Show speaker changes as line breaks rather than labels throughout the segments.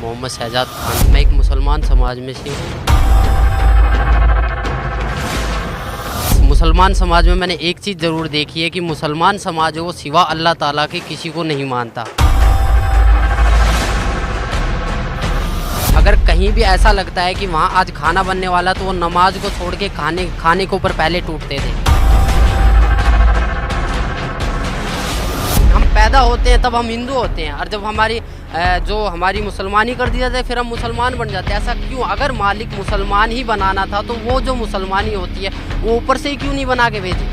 मोहम्मद शहजाद खान। मैं एक मुसलमान समाज में से हूँ। मुसलमान समाज में मैंने एक चीज़ ज़रूर देखी है कि मुसलमान समाज है वो सिवा अल्लाह ताला के किसी को नहीं मानता। अगर कहीं भी ऐसा लगता है कि वहाँ आज खाना बनने वाला तो वो नमाज को छोड़ के खाने के ऊपर पहले टूटते थे। हम पैदा होते हैं तब हम हिंदू होते हैं और जब हमारी मुसलमानी कर दी जाती है फिर हम मुसलमान बन जाते हैं। ऐसा क्यों? अगर मालिक मुसलमान ही बनाना था तो वो जो मुसलमानी होती है वो ऊपर से ही क्यों नहीं बना के भेजी?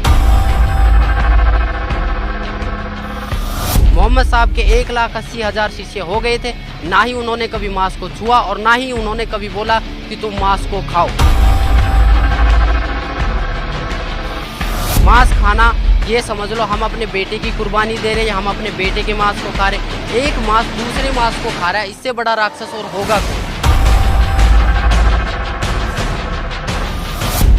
मोहम्मद साहब के 1,80,000 शिष्य हो गए थे, ना ही उन्होंने कभी मांस को छुआ और ना ही उन्होंने कभी बोला कि तुम मांस को खाओ। मांस खाना ये समझ लो हम अपने बेटे की कुर्बानी दे रहे हैं, हम अपने बेटे के मांस को खा रहे। एक मांस दूसरे मांस को खा रहा है, इससे बड़ा राक्षस और होगा कौन?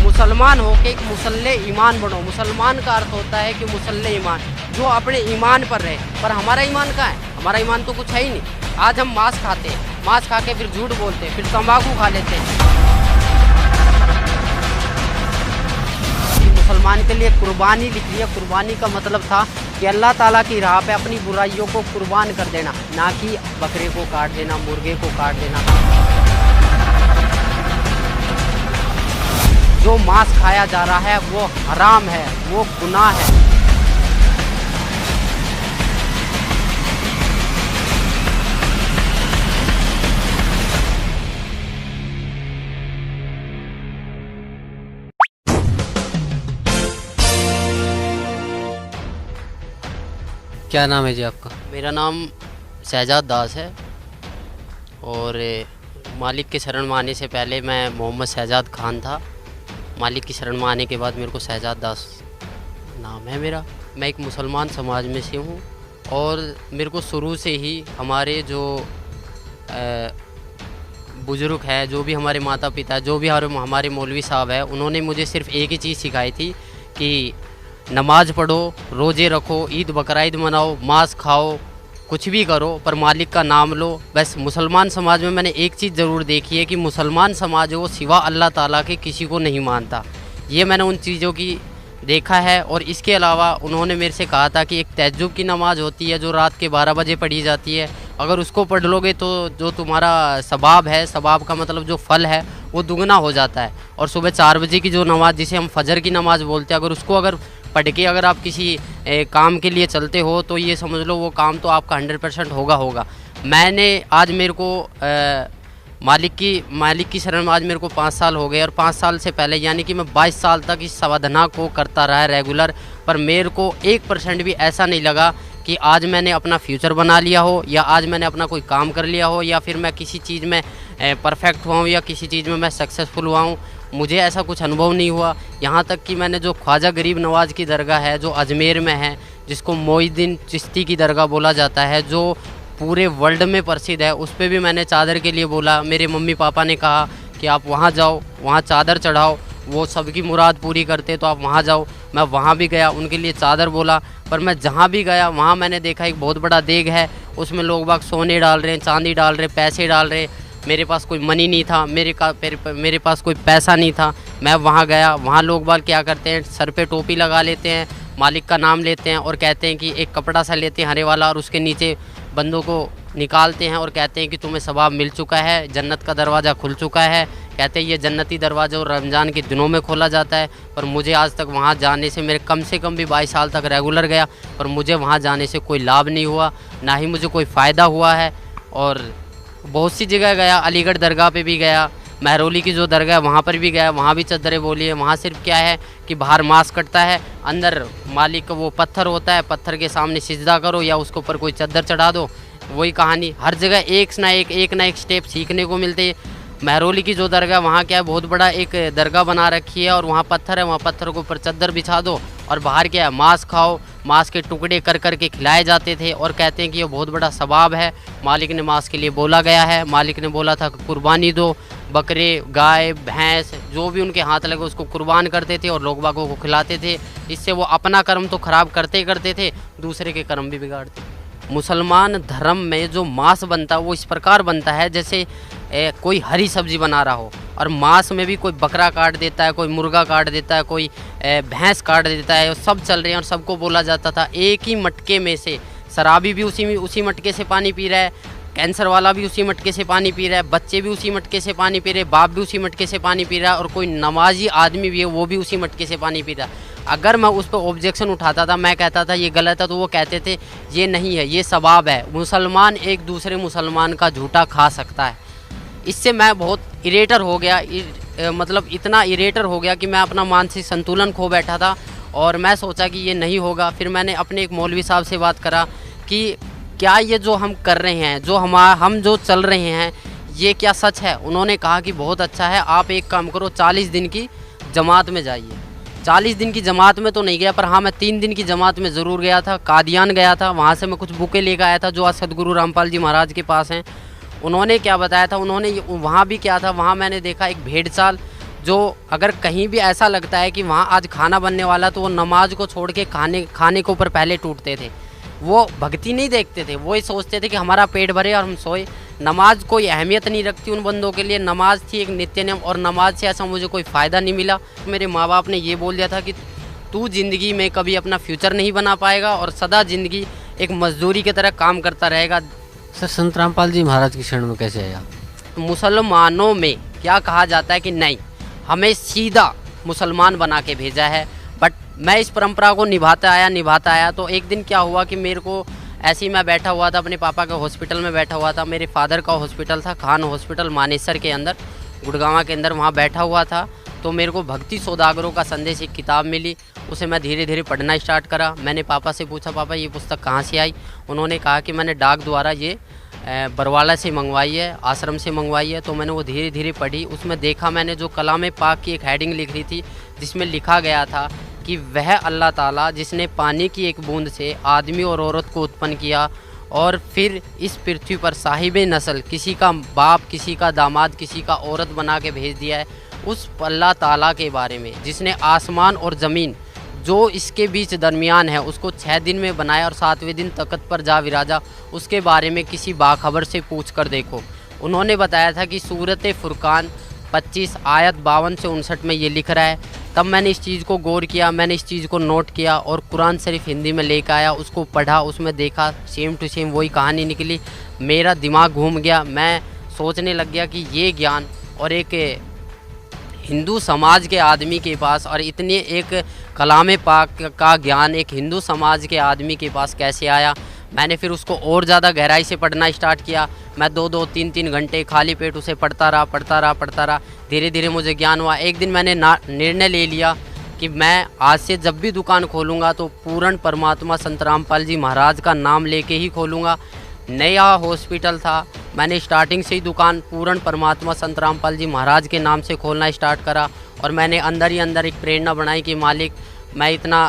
मुसलमान हो के एक मुसल्ले ईमान बनो। मुसलमान का अर्थ होता है कि मुसल्ले ईमान, जो अपने ईमान पर रहे। पर हमारा ईमान कहाँ है? हमारा ईमान तो कुछ है ही नहीं। आज हम मांस खाते हैं, मांस खा के फिर झूठ बोलते हैं, फिर तंबाकू खा लेते हैं। मुसलमान के लिए कुर्बानी लिखी है। कुर्बानी का मतलब था कि अल्लाह ताला की राह पे अपनी बुराइयों को कुर्बान कर देना, ना कि बकरे को काट देना, मुर्गे को काट देना। जो मांस खाया जा रहा है वो हराम है, वो गुनाह है।
क्या नाम है जी आपका?
मेरा नाम शहजाद दास है और मालिक की शरण में आने से पहले मैं मोहम्मद शहजाद खान था। मालिक की शरण में आने के बाद मेरे को शहजाद दास नाम है मेरा। मैं एक मुसलमान समाज में से हूँ और मेरे को शुरू से ही हमारे जो बुज़ुर्ग है, जो भी हमारे माता पिता, जो भी हमारे मौलवी साहब है, उन्होंने मुझे सिर्फ़ एक ही चीज़ सिखाई थी कि नमाज पढ़ो, रोज़े रखो, ईद बकरीद मनाओ, मांस खाओ, कुछ भी करो पर मालिक का नाम लो। बस मुसलमान समाज में मैंने एक चीज़ ज़रूर देखी है कि मुसलमान समाज है वो सिवा अल्लाह ताला के किसी को नहीं मानता। ये मैंने उन चीज़ों की देखा है। और इसके अलावा उन्होंने मेरे से कहा था कि एक तहज्जुद की नमाज़ होती है जो रात के 12 बजे पढ़ी जाती है, अगर उसको पढ़ लोगे तो जो तुम्हारा सवाब है, सवाब का मतलब जो फ़ल है वो दुगना हो जाता है। और सुबह 4 बजे की जो नमाज़ जिसे हम फजर की नमाज़ बोलते हैं, अगर पढ़ के अगर आप किसी काम के लिए चलते हो तो ये समझ लो वो काम तो आपका 100% होगा। मैंने आज मेरे को मालिक की शरण में आज मेरे को 5 साल हो गए और 5 साल से पहले यानी कि मैं 22 साल तक इस साधना को करता रहा रेगुलर। पर मेरे को 1% भी ऐसा नहीं लगा कि आज मैंने अपना फ्यूचर बना लिया हो या आज मैंने अपना कोई काम कर लिया हो या फिर मैं किसी चीज़ में परफेक्ट हुआ हूँ या किसी चीज़ में मैं सक्सेसफुल हुआ हूँ। मुझे ऐसा कुछ अनुभव नहीं हुआ। यहाँ तक कि मैंने जो ख्वाजा गरीब नवाज़ की दरगाह है जो अजमेर में है, जिसको मोइनुद्दीन चिश्ती की दरगाह बोला जाता है, जो पूरे वर्ल्ड में प्रसिद्ध है, उस पर भी मैंने चादर के लिए बोला। मेरे मम्मी पापा ने कहा कि आप वहाँ जाओ, वहाँ चादर चढ़ाओ, वो सबकी मुराद पूरी करते तो आप वहाँ जाओ। मैं वहाँ भी गया, उनके लिए चादर बोला। पर मैं जहाँ भी गया वहाँ मैंने देखा एक बहुत बड़ा देग है, उसमें लोग बाग सोने डाल रहे हैं, चांदी डाल रहे, पैसे डाल रहे। मेरे पास कोई मनी नहीं था, मेरे पास कोई पैसा नहीं था। मैं वहाँ गया, वहाँ लोग बाग क्या करते हैं, सर पे टोपी लगा लेते हैं, मालिक का नाम लेते हैं और कहते हैं कि एक कपड़ा सा लेते हैं हरे वाला और उसके नीचे बंदों को निकालते हैं और कहते हैं कि तुम्हें सवाब मिल चुका है, जन्नत का दरवाज़ा खुल चुका है। कहते हैं ये जन्नती दरवाज़ा और रमज़ान के दिनों में खोला जाता है। पर मुझे आज तक वहाँ जाने से, मेरे कम से कम भी 22 साल तक रेगुलर गया, पर मुझे वहाँ जाने से कोई लाभ नहीं हुआ, ना ही मुझे कोई फ़ायदा हुआ है। और बहुत सी जगह गया, अलीगढ़ दरगाह पे भी गया, महरौली की जो दरगाह है वहाँ पर भी गया, वहाँ भी चद्दरें बोली है। वहाँ सिर्फ क्या है कि बाहर मांस कटता है, अंदर मालिक का वो पत्थर होता है, पत्थर के सामने सिजदा करो या उसके ऊपर कोई चद्दर चढ़ा दो, वही कहानी। हर जगह एक ना एक स्टेप सीखने को मिलते हैं। महरौली की जो दरगाह वहाँ क्या है, बहुत बड़ा एक दरगाह बना रखी है और वहाँ पत्थर है, वहाँ पत्थर के ऊपर चद्दर बिछा दो और बाहर क्या है मांस खाओ, मांस के टुकड़े कर कर के खिलाए जाते थे और कहते हैं कि ये बहुत बड़ा सवाब है। मालिक ने मांस के लिए बोला गया है, मालिक ने बोला था कि कुर्बानी दो, बकरे, गाय, भैंस जो भी उनके हाथ लगे उसको कुर्बान करते थे और लोग बागों को खिलाते थे। इससे वो अपना कर्म तो ख़राब करते ही करते थे, दूसरे के कर्म भी बिगाड़ते। मुसलमान धर्म में जो मांस बनता है वो इस प्रकार बनता है जैसे कोई हरी सब्जी बना रहा हो, और मांस में भी कोई बकरा काट देता है, कोई मुर्गा काट देता है, कोई भैंस काट देता है, और सब चल रहे हैं और सबको बोला जाता था एक ही मटके में से। शराबी भी उसी मटके से पानी पी रहा है, कैंसर वाला भी उसी मटके से पानी पी रहा है, बच्चे भी उसी मटके से पानी पी रहे, बाप भी उसी मटके से पानी पी रहा है, और कोई नमाजी आदमी भी है वो भी उसी मटके से पानी पी रहा है। अगर मैं उस पर ऑब्जेक्शन उठाता था, मैं कहता था ये गलत है, तो वो कहते थे ये नहीं है, ये सवाब है, मुसलमान एक दूसरे मुसलमान का झूठा खा सकता है। इससे मैं बहुत इरेटर हो गया, मतलब इतना इरेटर हो गया कि मैं अपना मानसिक संतुलन खो बैठा था, और मैं सोचा कि ये नहीं होगा। फिर मैंने अपने एक मौलवी साहब से बात करा कि क्या ये जो हम कर रहे हैं, जो हम जो चल रहे हैं, ये क्या सच है। उन्होंने कहा कि बहुत अच्छा है, आप एक काम करो 40 दिन की जमात में जाइए। 40 दिन की जमात में तो नहीं गया, पर हाँ मैं 3 दिन की जमात में ज़रूर गया था। कादियान गया था, वहाँ से मैं कुछ बुकें लेकर आया था जो आज सदगुरु रामपाल जी महाराज के पास हैं। उन्होंने क्या बताया था, उन्होंने वहाँ भी क्या था, वहाँ मैंने देखा एक भेड़चाल, जो अगर कहीं भी ऐसा लगता है कि वहाँ आज खाना बनने वाला, तो वो नमाज को छोड़ के खाने के ऊपर पहले टूटते थे। वो भक्ति नहीं देखते थे, वो ही सोचते थे कि हमारा पेट भरे और हम सोए। नमाज कोई अहमियत नहीं रखती उन बंदों के लिए। नमाज थी एक नित्य नियम, और नमाज से ऐसा मुझे कोई फ़ायदा नहीं मिला। मेरे माँ बाप ने ये बोल दिया था कि तू ज़िंदगी में कभी अपना फ्यूचर नहीं बना पाएगा, और सदा ज़िंदगी एक मजदूरी की तरह काम करता रहेगा।
सर, संत रामपाल जी महाराज की शरण में कैसे आया?
मुसलमानों में क्या कहा जाता है कि नहीं, हमें सीधा मुसलमान बना के भेजा है, बट मैं इस परंपरा को निभाता आया। तो एक दिन क्या हुआ कि मेरे को ऐसे ही मैं बैठा हुआ था, अपने पापा के हॉस्पिटल में बैठा हुआ था। मेरे फादर का हॉस्पिटल था, खान हॉस्पिटल मानेसर के अंदर, गुड़गांव के अंदर, वहाँ बैठा हुआ था। तो मेरे को भक्ति सौदागरों का संदेश एक किताब मिली, उसे मैं धीरे धीरे पढ़ना स्टार्ट करा। मैंने पापा से पूछा, पापा ये पुस्तक कहाँ से आई? उन्होंने कहा कि मैंने डाक द्वारा ये बरवाला से मंगवाई है, आश्रम से मंगवाई है। तो मैंने वो धीरे धीरे पढ़ी। उसमें देखा मैंने जो कलाम पाक की एक हेडिंग लिख रही थी, जिसमें लिखा गया था कि वह अल्लाह ताला जिसने पानी की एक बूंद से आदमी और औरत को उत्पन्न किया, और फिर इस पृथ्वी पर साहिब नस्ल, किसी का बाप, किसी का दामाद, किसी का औरत बना के भेज दिया है, उस अल्लाह ताला के बारे में, जिसने आसमान और ज़मीन जो इसके बीच दरमियान है उसको 6 दिन में बनाया और 7वें दिन तख्त पर जा विराजा, उसके बारे में किसी बाखबर से पूछ कर देखो। उन्होंने बताया था कि सूरत फुरकान 25 आयत 52 से 59 में ये लिख रहा है। तब मैंने इस चीज़ को गौर किया, मैंने इस चीज़ को नोट किया, और कुरान शरीफ हिंदी में लेकर आया, उसको पढ़ा, उसमें देखा, सेम टू सेम वही कहानी निकली। मेरा दिमाग घूम गया, मैं सोचने लग गया कि ये ज्ञान और एक हिंदू समाज के आदमी के पास, और इतने एक कलाम पाक का ज्ञान एक हिंदू समाज के आदमी के पास कैसे आया। मैंने फिर उसको और ज़्यादा गहराई से पढ़ना स्टार्ट किया। मैं 2-2, 3-3 घंटे खाली पेट उसे पढ़ता रहा। धीरे धीरे मुझे ज्ञान हुआ। एक दिन मैंने निर्णय ले लिया कि मैं आज से जब भी दुकान खोलूँगा तो पूर्ण परमात्मा संत रामपाल जी महाराज का नाम लेके ही खोलूँगा। नया हॉस्पिटल था, मैंने स्टार्टिंग से ही दुकान पूर्ण परमात्मा संत रामपाल जी महाराज के नाम से खोलना स्टार्ट करा। और मैंने अंदर ही अंदर एक प्रेरणा बनाई कि मालिक, मैं इतना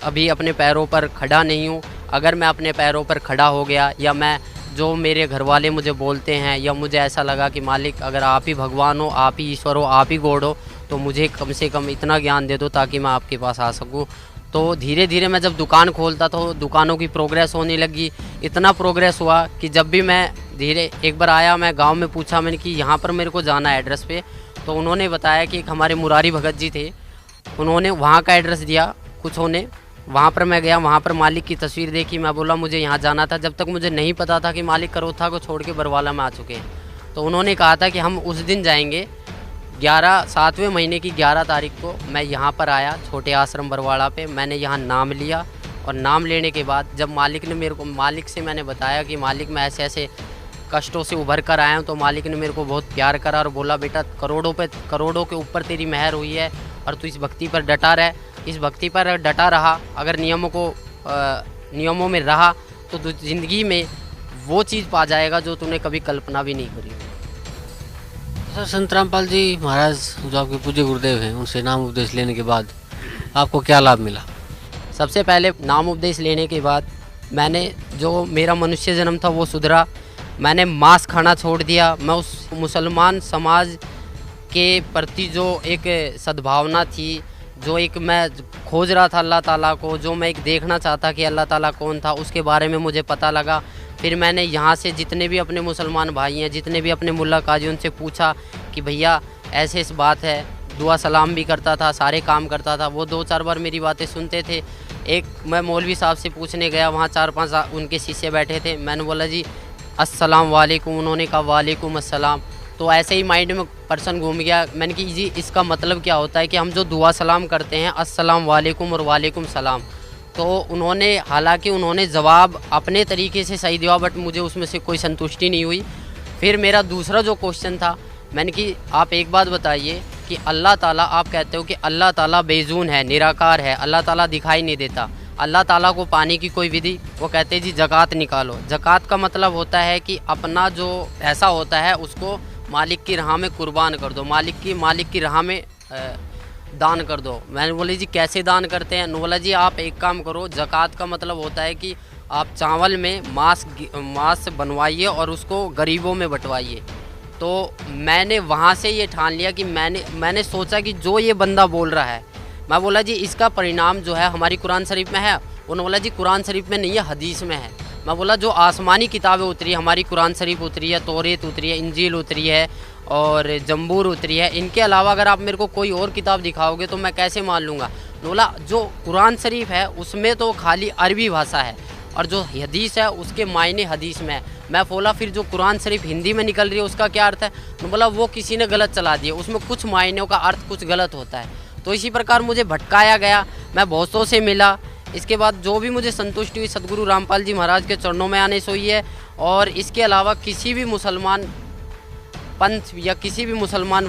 अभी अपने पैरों पर खड़ा नहीं हूँ। अगर मैं अपने पैरों पर खड़ा हो गया, या मैं जो मेरे घर वाले मुझे बोलते हैं, या मुझे ऐसा लगा कि मालिक अगर आप ही भगवान हो, आप ही ईश्वर हो, आप ही गॉड हो, तो मुझे कम से कम इतना ज्ञान दे दो ताकि मैं आपके पास आ सकूँ। तो धीरे धीरे मैं जब दुकान खोलता तो दुकानों की प्रोग्रेस होने लगी। इतना प्रोग्रेस हुआ कि जब भी मैं एक बार आया, मैं गांव में पूछा मैंने कि यहाँ पर मेरे को जाना है एड्रेस पे, तो उन्होंने बताया कि एक हमारे मुरारी भगत जी थे, उन्होंने वहाँ का एड्रेस दिया कुछ होने। वहाँ पर मैं गया, वहाँ पर मालिक की तस्वीर देखी, मैं बोला मुझे यहाँ जाना था। जब तक मुझे नहीं पता था कि मालिक करोथा को छोड़ के बरवाला में आ चुके हैं। तो उन्होंने कहा था कि हम उस दिन जाएंगे, 7वें महीने की 11 तारीख को मैं यहाँ पर आया, छोटे आश्रम बरवाड़ा पे। मैंने यहाँ नाम लिया, और नाम लेने के बाद जब मालिक से मैंने बताया कि मालिक मैं ऐसे ऐसे कष्टों से उभर कर आया हूँ, तो मालिक ने मेरे को बहुत प्यार करा और बोला, बेटा करोड़ों के ऊपर तेरी मेहर हुई है, और तू इस भक्ति पर डटा रह, इस भक्ति पर डटा रहा। अगर नियमों में रहा तो तू ज़िंदगी में वो चीज़ पा जाएगा जो तूने कभी कल्पना भी नहीं करी।
सर, संत रामपाल जी महाराज जो आपके पूज्य गुरुदेव हैं, उनसे नाम उपदेश लेने के बाद आपको क्या लाभ मिला?
सबसे पहले नाम उपदेश लेने के बाद मैंने जो मेरा मनुष्य जन्म था वो सुधरा। मैंने मांस खाना छोड़ दिया। मैं उस मुसलमान समाज के प्रति जो एक सद्भावना थी, जो एक मैं खोज रहा था अल्लाह ताला को, जो मैं एक देखना चाहता कि अल्लाह ताला कौन था, उसके बारे में मुझे पता लगा। फिर मैंने यहाँ से जितने भी अपने मुसलमान भाई हैं, जितने भी अपने मुल्ला काजी, उनसे पूछा कि भैया ऐसे इस बात है। दुआ सलाम भी करता था, सारे काम करता था। वो 2-4 बार मेरी बातें सुनते थे। एक मैं मौलवी साहब से पूछने गया, वहाँ 4-5 उनके शिष्य बैठे थे। मैंने बोला जी अस्सलाम वालेकुम, उन्होंने कहा वालेकुम अस्सलाम। तो ऐसे ही माइंड में पर्सन घूम गया। मैंने कि जी इसका मतलब क्या होता है कि हम जो दुआ सलाम करते हैं अस्सलाम वालेकुम और वालेकुम सलाम। तो उन्होंने, हालांकि उन्होंने जवाब अपने तरीके से सही दिया, बट मुझे उसमें से कोई संतुष्टि नहीं हुई। फिर मेरा दूसरा जो क्वेश्चन था, मैंने कि आप एक बात बताइए कि अल्लाह ताला, आप कहते हो कि अल्लाह ताला बेजून है, निराकार है, अल्लाह ताला दिखाई नहीं देता, अल्लाह ताला को पाने की कोई विधि? वो कहते जी ज़कात निकालो। ज़कात का मतलब होता है कि अपना जो पैसा होता है उसको मालिक की राह में कुर्बान कर दो, मालिक की राह में दान कर दो। मैंने बोले जी कैसे दान करते हैं? बोला जी आप एक काम करो, ज़कात का मतलब होता है कि आप चावल में मांस बनवाइए और उसको गरीबों में बंटवाइए। तो मैंने वहाँ से ये ठान लिया कि मैंने सोचा कि जो ये बंदा बोल रहा है, मैं बोला जी इसका परिणाम जो है हमारी कुरान शरीफ में है। उन्होंने बोला जी कुरान शरीफ में नहीं है, हदीस में है। मैं बोला जो आसमानी किताबें उतरी है, हमारी कुरान शरीफ उतरी है, तौरेत उतरी है, इंजील उतरी है और जंबूर उतरी है, इनके अलावा अगर आप मेरे को कोई और किताब दिखाओगे तो मैं कैसे मान लूँगा? बोला जो कुरान शरीफ है उसमें तो खाली अरबी भाषा है और जो हदीस है उसके मायने हदीस में है। मैं बोला फिर जो कुरान शरीफ हिंदी में निकल रही है उसका क्या अर्थ है? तो बोला वो किसी ने गलत चला दिया, उसमें कुछ मायनों का अर्थ कुछ गलत होता है। तो इसी प्रकार मुझे भटकाया गया, मैं बहुतों से मिला। इसके बाद जो भी मुझे संतुष्टि हुई सदगुरु रामपाल जी महाराज के चरणों में आने से हुई है। और इसके अलावा किसी भी मुसलमान पंथ या किसी भी मुसलमान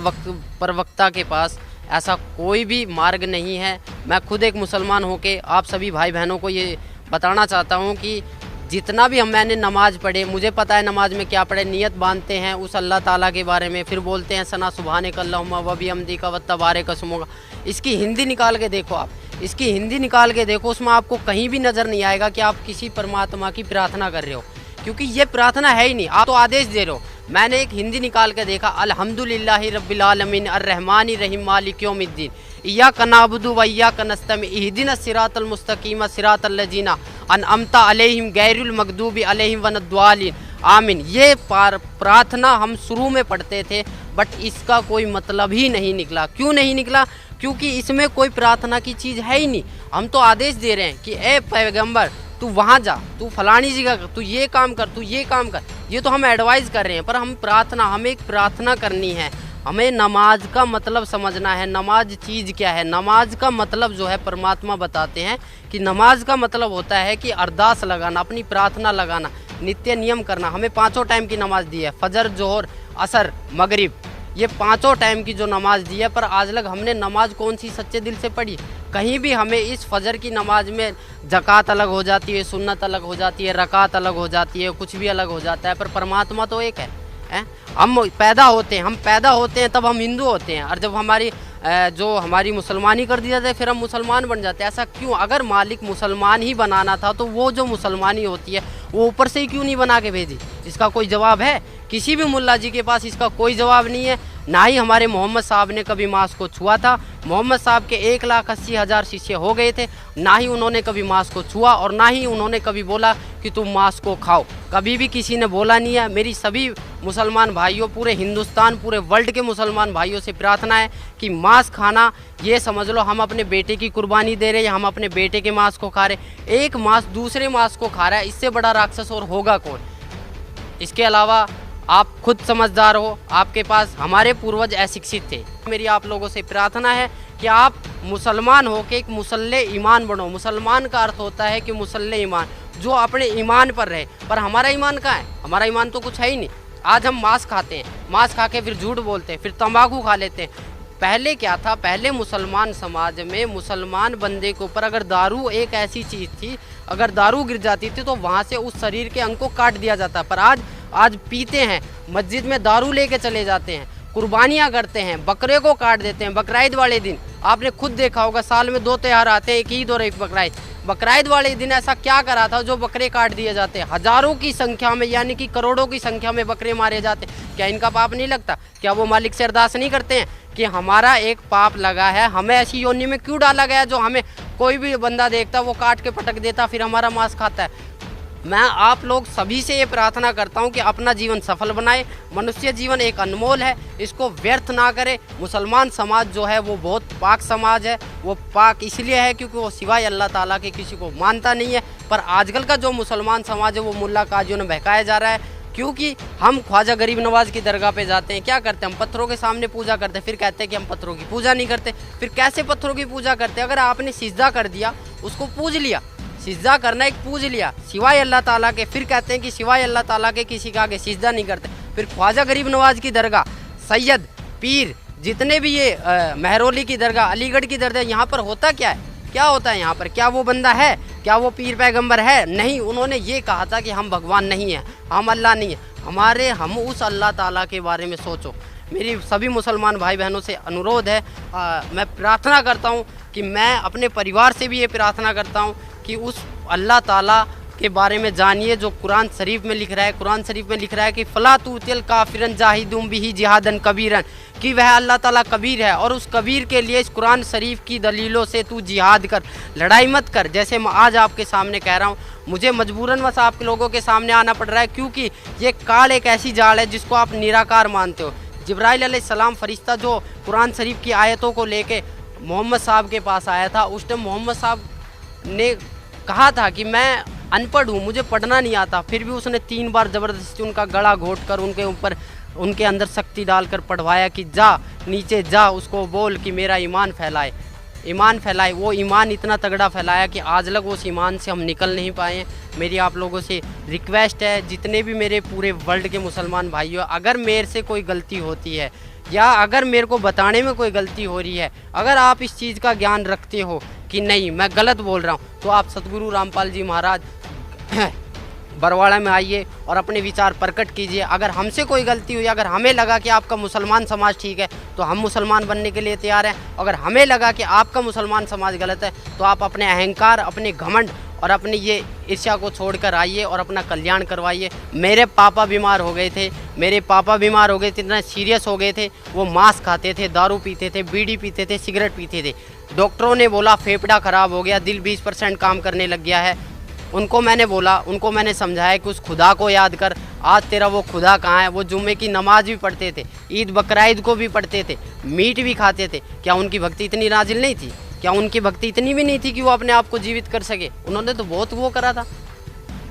प्रवक्ता के पास ऐसा कोई भी मार्ग नहीं है। मैं खुद एक मुसलमान होके आप सभी भाई बहनों को ये बताना चाहता हूँ कि जितना भी मैंने नमाज़ पढ़े, मुझे पता है नमाज में क्या पढ़े, नियत बांधते हैं उस अल्लाह ताला के बारे में, फिर बोलते हैं सना सुबहानक अल्लाहुम्मा व बिहम्दिका व तबारक अस्मुका। इसकी हिंदी निकाल के देखो, आप इसकी हिंदी निकाल के देखो, उसमें आपको कहीं भी नज़र नहीं आएगा कि आप किसी परमात्मा की प्रार्थना कर रहे हो, क्योंकि ये प्रार्थना है ही नहीं, आप तो आदेश दे रहे हो। मैंने एक हिंदी निकाल के देखा, अल्हम्दुलिल्लाहि रब्बिल आलमीन अर्रहमानिर रहीम मालिक यौमिद्दीन इय्याका नअबुदु व इय्याका नस्तईन इहदिनस सिरातल मुस्तकीम सिरातल लजीना अनअमता अलैहिम गैरुल मगदूबी अलैहिम वनद्वालिन आमीन। ये प्रार्थना हम शुरू में पढ़ते थे, बट इसका कोई मतलब ही नहीं निकला। क्यों नहीं निकला? क्योंकि इसमें कोई प्रार्थना की चीज़ है ही नहीं। हम तो आदेश दे रहे हैं कि ए पैगंबर तू वहाँ जा, तू फलानी जगह, तू ये काम कर, तू ये काम कर। ये तो हम एडवाइस कर रहे हैं, पर हमें एक प्रार्थना करनी है। हमें नमाज का मतलब समझना है। नमाज चीज़ क्या है? नमाज का मतलब जो है परमात्मा बताते हैं कि नमाज का मतलब होता है कि अरदास लगाना, अपनी प्रार्थना लगाना, नित्य नियम करना। हमें 5 टाइम की नमाज दी है, फजर, जोहर, असर, मगरिब, ये 5 टाइम की जो नमाज दी है। पर आज लग हमने नमाज कौन सी सच्चे दिल से पढ़ी? कहीं भी हमें इस फजर की नमाज में ज़कात अलग हो जाती है, सुन्नत अलग हो जाती है, रकात अलग हो जाती है, कुछ भी अलग हो जाता है, पर परमात्मा तो एक है। हम पैदा होते हैं तब हम हिंदू होते हैं, और जब हमारी मुसलमानी कर दी जाती है फिर हम मुसलमान बन जाते हैं। ऐसा क्यों? अगर मालिक मुसलमान ही बनाना था तो वो जो मुसलमानी होती है वो ऊपर से ही क्यों नहीं बना के भेजी? इसका कोई जवाब है? किसी भी मुल्ला जी के पास इसका कोई जवाब नहीं है। ना ही हमारे मोहम्मद साहब ने कभी मांस को छुआ था। मोहम्मद साहब के 1,80,000 शिष्य हो गए थे, ना ही उन्होंने कभी मांस को छुआ और ना ही उन्होंने कभी बोला कि तुम मांस को खाओ। कभी भी किसी ने बोला नहीं है। मेरी सभी मुसलमान भाइयों, पूरे हिंदुस्तान, पूरे वर्ल्ड के मुसलमान भाइयों से प्रार्थना है कि मांस खाना, ये समझ लो हम अपने बेटे की कुर्बानी दे रहे हैं, हम अपने बेटे के मांस को खा रहे। एक मांस दूसरे मांस को खा रहा है, इससे बड़ा राक्षस और होगा कौन? इसके अलावा आप खुद समझदार हो, आपके पास हमारे पूर्वज अशिक्षित थे। मेरी आप लोगों से प्रार्थना है कि आप मुसलमान हो के एक मुसल्ले ईमान बनो। मुसलमान का अर्थ होता है कि मुसल्ले ईमान, जो अपने ईमान पर रहे। पर हमारा ईमान कहाँ है? हमारा ईमान तो कुछ है ही नहीं। आज हम मांस खाते हैं, मांस खा के फिर झूठ बोलते हैं, फिर तंबाकू खा लेते हैं। पहले क्या था? पहले मुसलमान समाज में मुसलमान बंदे के ऊपर अगर दारू एक ऐसी चीज़ थी, अगर दारू गिर जाती थी तो वहाँ से उस शरीर के अंग को काट दिया जाता। पर आज पीते हैं, मस्जिद में दारू लेके चले जाते हैं, कुर्बानियाँ करते हैं, बकरे को काट देते हैं। बकरीद वाले दिन आपने खुद देखा होगा, साल में 2 त्यौहार आते हैं, एक ईद और एक बकरीद। बकरीद वाले दिन ऐसा क्या करा था जो बकरे काट दिए जाते हैं, हज़ारों की संख्या में, यानी कि करोड़ों की संख्या में बकरे मारे जाते। क्या इनका पाप नहीं लगता? क्या वो मालिक से अरदास नहीं करते हैं कि हमारा एक पाप लगा है, हमें ऐसी योनि में क्यों डाला गया जो हमें कोई भी बंदा देखता वो काट के पटक देता, फिर हमारा मांस खाता है। मैं आप लोग सभी से ये प्रार्थना करता हूँ कि अपना जीवन सफल बनाए। मनुष्य जीवन एक अनमोल है, इसको व्यर्थ ना करे। मुसलमान समाज जो है वो बहुत पाक समाज है। वो पाक इसलिए है क्योंकि वो सिवाय अल्लाह ताला के किसी को मानता नहीं है। पर आजकल का जो मुसलमान समाज है वो मुल्ला काजियों ने बहकाया जा रहा है, क्योंकि हम ख्वाजा गरीब नवाज की दरगाह पे जाते हैं, क्या करते हैं, हम पत्थरों के सामने पूजा करते हैं, फिर कहते हैं कि हम पत्थरों की पूजा नहीं करते। फिर कैसे पत्थरों की पूजा करते हैं? अगर आपने सिजदा कर दिया, उसको पूज लिया, सिजदा करना एक पूज लिया सिवाय अल्लाह ताला के, फिर कहते हैं कि सिवाय अल्लाह ताला के किसी का आगे सिजदा नहीं करते। फिर ख्वाजा गरीब नवाज की दरगाह, सैयद, पीर, जितने भी ये महरौली की दरगाह, अलीगढ़ की दरगाह, यहाँ पर होता क्या है? क्या होता है यहाँ पर? क्या वो बंदा है? क्या वो पीर पैगंबर है? नहीं। उन्होंने ये कहा था कि हम भगवान नहीं हैं, हम अल्लाह नहीं है, हम उस अल्लाह ताला के बारे में सोचो। मेरी सभी मुसलमान भाई बहनों से अनुरोध है, मैं प्रार्थना करता हूँ कि मैं अपने परिवार से भी ये प्रार्थना करता हूँ कि उस अल्लाह ताला के बारे में जानिए जो कुरान शरीफ में लिख रहा है। कुरान शरीफ में लिख रहा है कि फ़ला तुतिल काफिरन जाहिदुम बिही जिहादन कबीरन, कि वह अल्लाह ताला कबीर है और उस कबीर के लिए इस कुरान शरीफ की दलीलों से तू जिहाद कर, लड़ाई मत कर। जैसे मैं आज आपके सामने कह रहा हूँ, मुझे मजबूरन बस आप लोगों के सामने आना पड़ रहा है, क्योंकि ये काल एक ऐसी जाल है जिसको आप निराकार मानते हो। जिब्राइल अलैहिस्सलाम फरिश्ता जो कुरान शरीफ की आयतों को लेके मोहम्मद साहब के पास आया था, उस टाइम मोहम्मद साहब ने कहा था कि मैं अनपढ़ हूँ, मुझे पढ़ना नहीं आता, फिर भी उसने 3 बार ज़बरदस्ती उनका गला घोट कर उनके ऊपर, उनके अंदर शक्ति डालकर पढ़वाया कि जा नीचे जा, उसको बोल कि मेरा ईमान फैलाए, ईमान फैलाए। वो ईमान इतना तगड़ा फैलाया कि आज लग उस ईमान से हम निकल नहीं पाए हैं। मेरी आप लोगों से रिक्वेस्ट है, जितने भी मेरे पूरे वर्ल्ड के मुसलमान भाइयों, अगर मेरे से कोई गलती होती है या अगर मेरे को बताने में कोई गलती हो रही है, अगर आप इस चीज़ का ज्ञान रखते हो कि नहीं मैं गलत बोल रहा हूँ, तो आप सतगुरु रामपाल जी महाराज बरवाड़ा में आइए और अपने विचार प्रकट कीजिए। अगर हमसे कोई गलती हुई, अगर हमें लगा कि आपका मुसलमान समाज ठीक है तो हम मुसलमान बनने के लिए तैयार हैं। अगर हमें लगा कि आपका मुसलमान समाज गलत है तो आप अपने अहंकार, अपने घमंड और अपनी ये ईर्ष्या को छोड़कर आइए और अपना कल्याण करवाइए। मेरे पापा बीमार हो गए थे, मेरे पापा बीमार हो गए थे, इतना सीरियस हो गए थे, वो मांस खाते थे, दारू पीते थे, बीड़ी पीते थे, सिगरेट पीते थे। डॉक्टरों ने बोला फेफड़ा ख़राब हो गया, दिल 20% काम करने लग गया है। उनको मैंने बोला, उनको मैंने समझाया कि उस खुदा को याद कर, आज तेरा वो खुदा कहाँ है? वो जुम्मे की नमाज भी पढ़ते थे, ईद बकरीद को भी पढ़ते थे, मीट भी खाते थे। क्या उनकी भक्ति इतनी नाजिल नहीं थी? क्या उनकी भक्ति इतनी भी नहीं थी कि वो अपने आप को जीवित कर सके? उन्होंने तो बहुत वो करा था।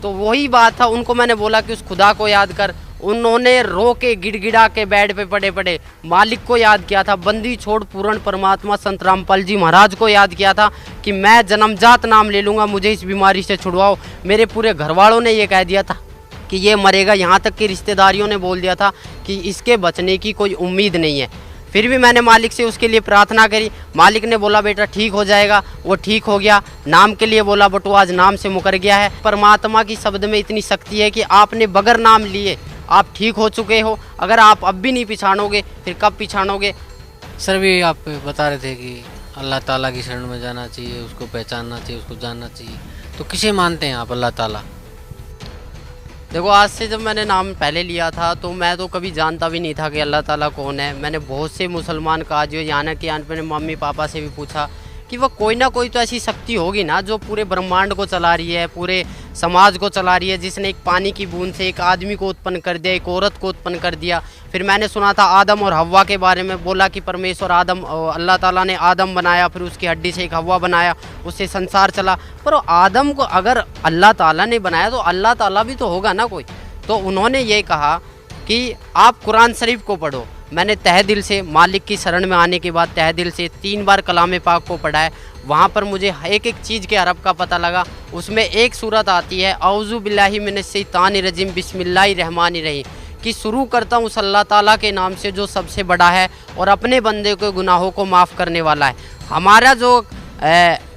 तो वही बात था, उनको मैंने बोला कि उस खुदा को याद कर। उन्होंने रो के गिड़गिड़ा के बेड पे पड़े पड़े मालिक को याद किया था, बंदी छोड़ पूर्ण परमात्मा संत रामपाल जी महाराज को याद किया था कि मैं जन्मजात नाम ले लूँगा, मुझे इस बीमारी से छुड़वाओ। मेरे पूरे घर वालों ने ये कह दिया था कि ये मरेगा, यहाँ तक कि रिश्तेदारियों ने बोल दिया था कि इसके बचने की कोई उम्मीद नहीं है। फिर भी मैंने मालिक से उसके लिए प्रार्थना करी, मालिक ने बोला बेटा ठीक हो जाएगा, वो ठीक हो गया। नाम के लिए बोला बट वो आज नाम से मुकर गया है। परमात्मा की शब्द में इतनी शक्ति है कि आपने बगैर नाम लिए आप ठीक हो चुके हो। अगर आप अब भी नहीं पिछाड़ोगे फिर कब पिछाड़ोगे?
सर भी आप बता रहे थे कि अल्लाह ताला की शरण में जाना चाहिए, उसको पहचानना चाहिए, उसको जानना चाहिए, तो किसे मानते हैं आप अल्लाह ताला?
देखो, आज से जब मैंने नाम पहले लिया था तो मैं तो कभी जानता भी नहीं था कि अल्लाह ताला कौन है। मैंने बहुत से मुसलमान काजियों, यहाँ कि मैंने मम्मी पापा से भी पूछा कि वह कोई ना कोई तो ऐसी शक्ति होगी ना जो पूरे ब्रह्मांड को चला रही है, पूरे समाज को चला रही है, जिसने एक पानी की बूंद से एक आदमी को उत्पन्न कर दिया, एक औरत को उत्पन्न कर दिया। फिर मैंने सुना था आदम और हव्वा के बारे में, बोला कि परमेश्वर अल्लाह ताला ने आदम बनाया, फिर उसकी हड्डी से एक हव्वा बनाया, उससे संसार चला। पर आदम को अगर अल्लाह ताला ने बनाया तो अल्लाह ताला भी तो होगा ना कोई। तो उन्होंने ये कहा कि आप कुरान शरीफ को पढ़ो। मैंने तहे दिल से मालिक की शरण में आने के बाद तहे दिल से 3 बार कलाम पाक को पढ़ा है। वहाँ पर मुझे एक एक चीज़ के अरब का पता लगा। उसमें एक सूरत आती है औज़ु बिल्लाहि मिनश शैतानिर रजीम बिस्मिल्लाहिर रहमानिर रहीम, कि शुरू करता हूँ उस अल्लाह ताला के नाम से जो सबसे बड़ा है और अपने बंदे के गुनाहों को माफ़ करने वाला है। हमारा जो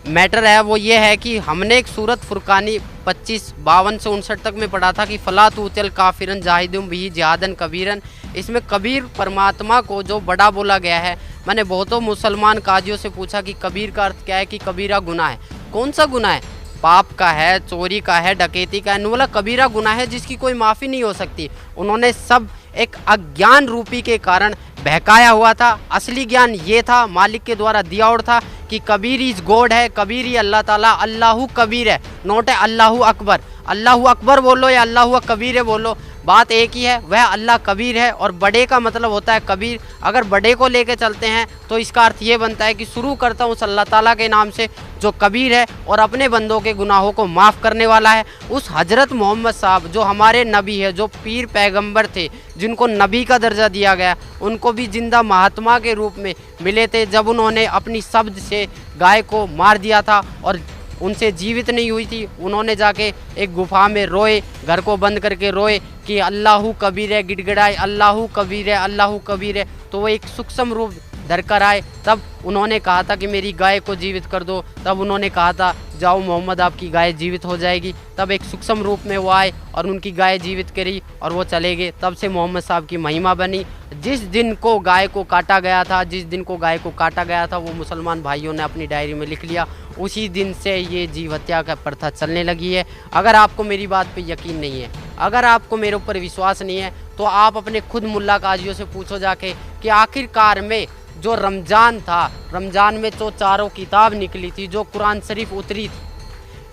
मैटर है वो ये है कि हमने एक सूरत फुरकानी 25:52 से 59 तक में पढ़ा था कि फ़ला तूतिल काफिरन जाहिदुम बिही जिहादन कबीरन। इसमें कबीर परमात्मा को जो बड़ा बोला गया है। मैंने बहुतों मुसलमान काजियों से पूछा कि कबीर का अर्थ क्या है, कि कबीरा गुनाह है। कौन सा गुनाह है? पाप का है, चोरी का है, डकैती का है। बोला कबीरा गुनाह है जिसकी कोई माफ़ी नहीं हो सकती। उन्होंने सब एक अज्ञान रूपी के कारण बहकाया हुआ था। असली ज्ञान ये था, मालिक के द्वारा दिया और था कि कबीर इज गॉड है, कबीर ही अल्लाह ताला, अल्लाहु कबीर है, नोट है अल्लाहु अकबर। अल्लाहु अकबर बोलो या अल्लाहु कबीर है बोलो, बात एक ही है, वह अल्लाह कबीर है। और बड़े का मतलब होता है कबीर। अगर बड़े को लेके चलते हैं तो इसका अर्थ ये बनता है कि शुरू करता हूँ उस अल्लाह ताला के नाम से जो कबीर है और अपने बंदों के गुनाहों को माफ़ करने वाला है। उस हज़रत मोहम्मद साहब जो हमारे नबी है, जो पीर पैगंबर थे, जिनको नबी का दर्जा दिया गया, उनको भी जिंदा महात्मा के रूप में मिले थे जब उन्होंने अपनी शब्द से गाय को मार दिया था और उनसे जीवित नहीं हुई थी। उन्होंने जाके एक गुफा में रोए, घर को बंद करके रोए कि अल्लाहु कबीर है, गिड़गिड़ाए अल्लाहु कबीर है, अल्लाहु कबीर है। तो वो एक सूक्ष्म रूप धर कर आए। तब उन्होंने कहा था कि मेरी गाय को जीवित कर दो। तब उन्होंने कहा था जाओ मोहम्मद आपकी गाय जीवित हो जाएगी। तब एक सूक्ष्म रूप में वो आए और उनकी गाय जीवित करी और वो चले गए। तब से मोहम्मद साहब की महिमा बनी। जिस दिन को गाय को काटा गया था, जिस दिन को गाय को काटा गया था, वो मुसलमान भाइयों ने अपनी डायरी में लिख लिया। उसी दिन से ये जीव हत्या का प्रथा चलने लगी है। अगर आपको मेरी बात पे यकीन नहीं है, अगर आपको मेरे ऊपर विश्वास नहीं है, तो आप अपने खुद मुल्ला काजियों से पूछो जाके कि आखिरकार में जो रमज़ान था, रमज़ान में जो चारों किताब निकली थी, जो कुरान शरीफ उतरी थी,